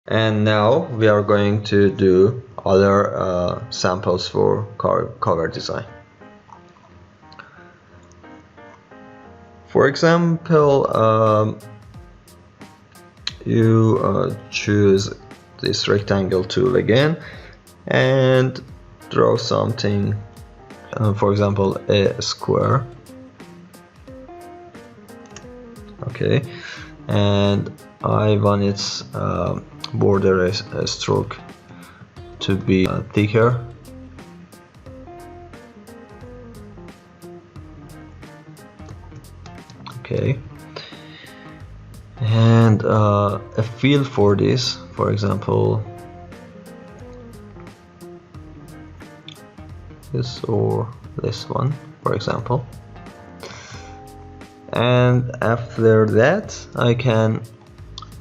And now we are going to do other samples for cover design. For example, you choose this rectangle tool again and draw something, for example a square. Okay, and I want its border stroke to be thicker. Okay, and a fill for this, for example this or this one, for example. And after that I can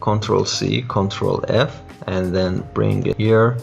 Ctrl C, Ctrl F, and then bring it here,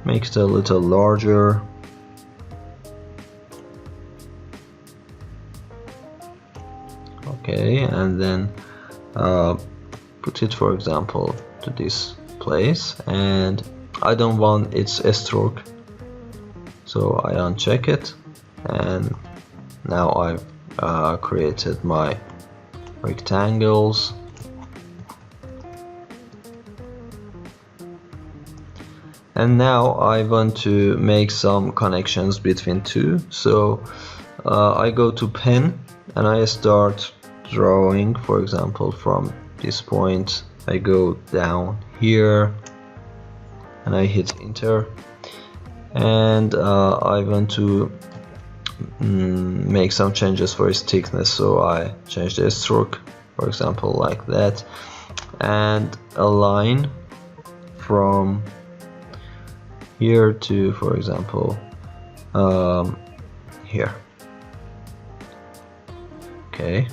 make it a little larger. Okay, and then put it, for example, to this place, and I don't want its stroke, so I uncheck it, and now I've created my rectangles. And now I want to make some connections between two, so I go to pen and I start drawing. For example, from this point I go down here and I hit enter, and I want to make some changes for its thickness, so I change the stroke, for example like that, and a line from here to, for example, here. Okay,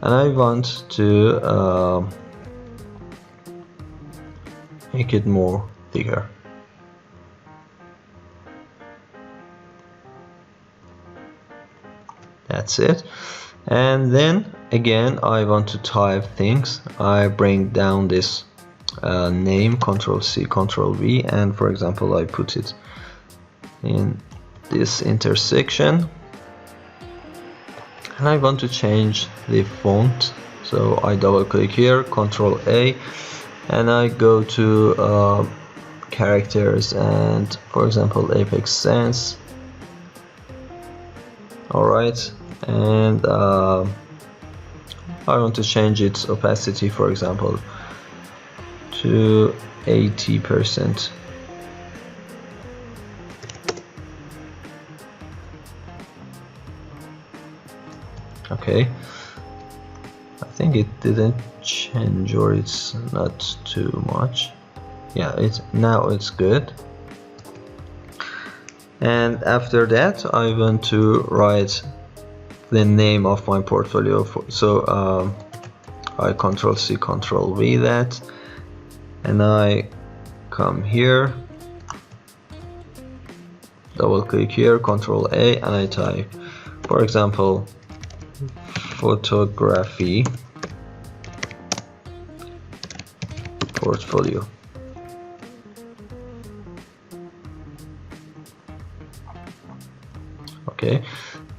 and I want to make it more thicker. That's it. And then again I want to type things. I bring down this name, Ctrl C, Ctrl V, and for example I put it in this intersection, and I want to change the font, so I double click here, Ctrl A, and I go to characters and, for example, Apex Sense. Alright, and I want to change its opacity, for example, to 80%. Okay, I think it didn't change, or it's not too much. Yeah, now it's good. And after that I want to write the name of my portfolio, so I Ctrl C, Ctrl V that, and I come here, double click here, Ctrl A, and I type, for example, photography portfolio. Okay,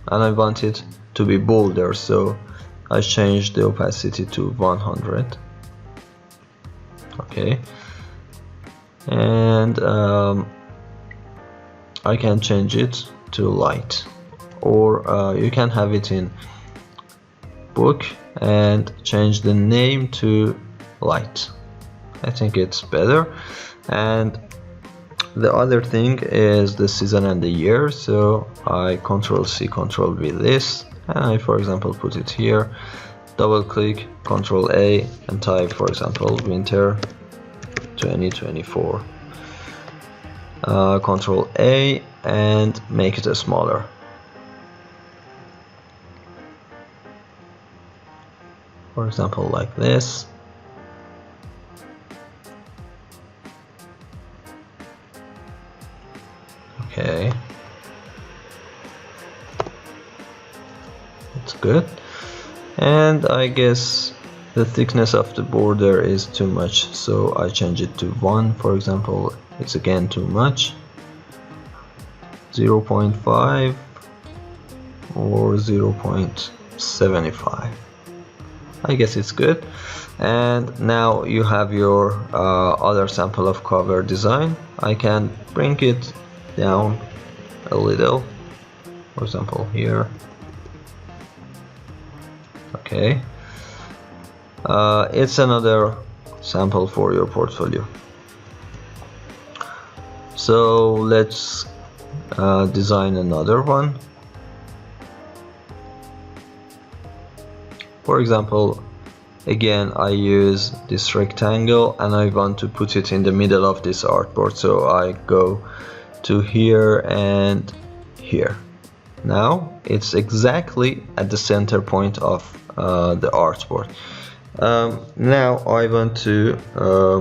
and I want it to be bolder, so I change the opacity to 100. Okay, and I can change it to light, or you can have it in book and change the name to light. I think it's better. And the other thing is the season and the year, so I Ctrl C, Ctrl V this, and I, for example, put it here, double click, Ctrl A, and type, for example, winter 2024. Ctrl A and make it smaller. For example, like this. Okay, it's good. And I guess the thickness of the border is too much, so I change it to 1. For example, it's again too much. 0.5 or 0.75. I guess it's good. And now you have your other sample of cover design. I can bring it down a little, for example here. Okay, it's another sample for your portfolio. So let's design another one. For example, again I use this rectangle and I want to put it in the middle of this artboard, so I go to here and here. Now it's exactly at the center point of the artboard. Now I want to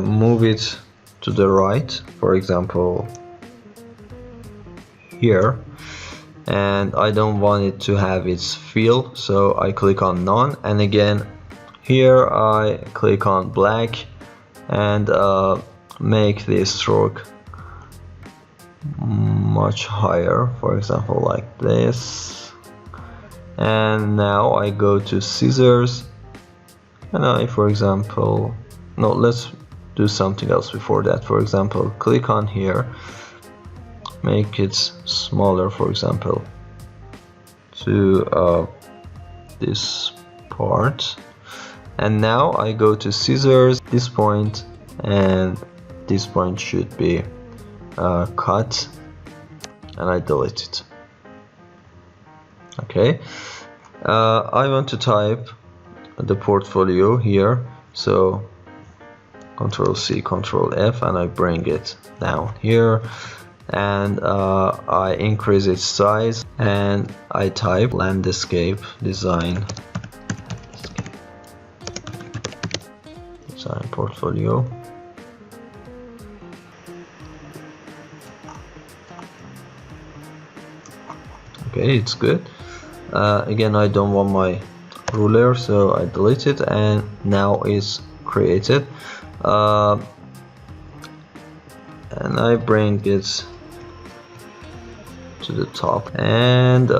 move it to the right, for example here, and I don't want it to have its fill, so I click on none, and again here I click on black and make this stroke much higher, for example like this. And now I go to scissors and I, for example, no, let's do something else before that. For example, click on here, make it smaller, for example to this part, and now I go to scissors, this point and this point should be cut, and I delete it. Okay, I want to type the portfolio here, so Ctrl C, Ctrl F, and I bring it down here, and I increase its size, and I type landscape design portfolio. Okay, it's good. Again, I don't want my ruler, so I delete it, and now it's created. And I bring it to the top, and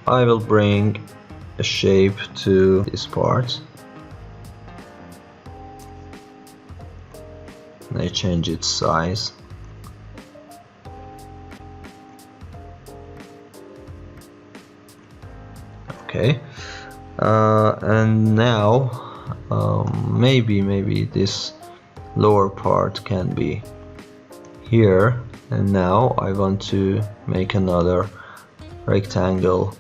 I will bring a shape to this part, and I change its size. Okay, and now maybe this lower part can be here, and now I want to make another rectangle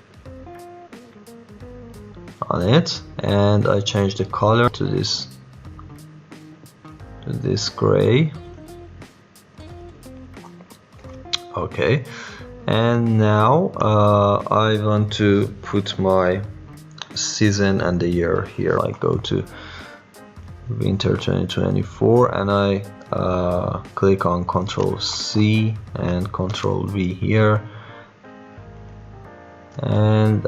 on it, and I change the color to this gray. Okay, and now I want to put my season and the year here. I go to winter 2024, and I click on Ctrl C and Ctrl V here, and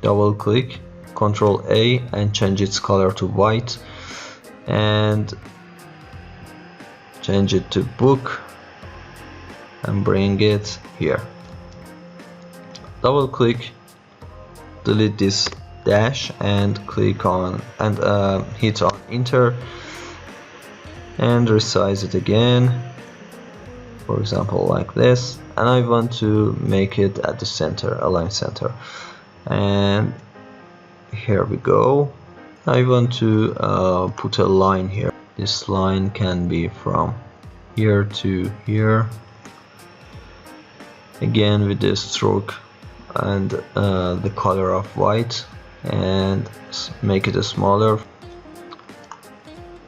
double click, Ctrl A, and change its color to white, and change it to book and bring it here. Double click, delete this dash, and click on and hit on enter, and resize it again, for example like this, and I want to make it at the center, align center, and here we go. I want to put a line here. This line can be from here to here, again with the stroke and the color of white, and make it smaller,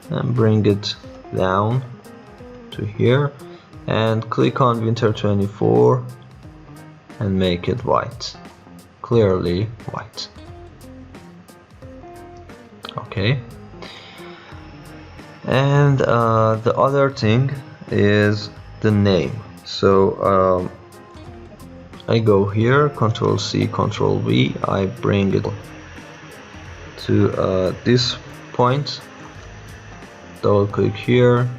and bring it down to here, and click on winter 24 and make it white, clearly white. Okay, and the other thing is the name. So I go here, Ctrl C, Ctrl V, I bring it to this point, double click here,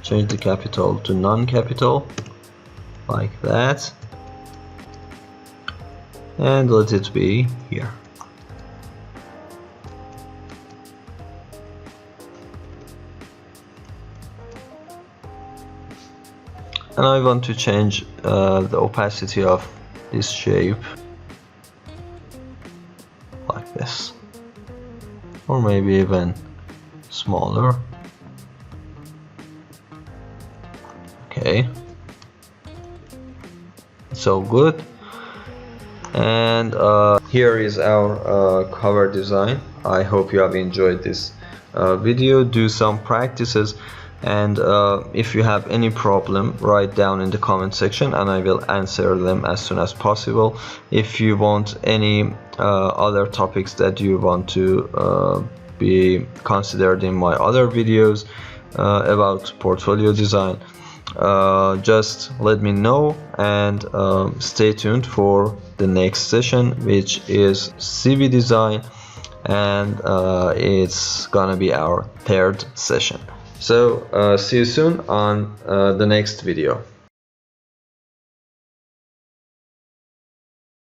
change the capital to non-capital like that, and let it be here. And I want to change the opacity of this shape like this, or maybe even smaller. Okay, so good. And here is our cover design. I hope you have enjoyed this video. Do some practices, and if you have any problem, write down in the comment section and I will answer them as soon as possible. If you want any other topics that you want to be considered in my other videos about portfolio design, just let me know, and stay tuned for the next session, which is CV design, and it's gonna be our third session. So see you soon on the next video.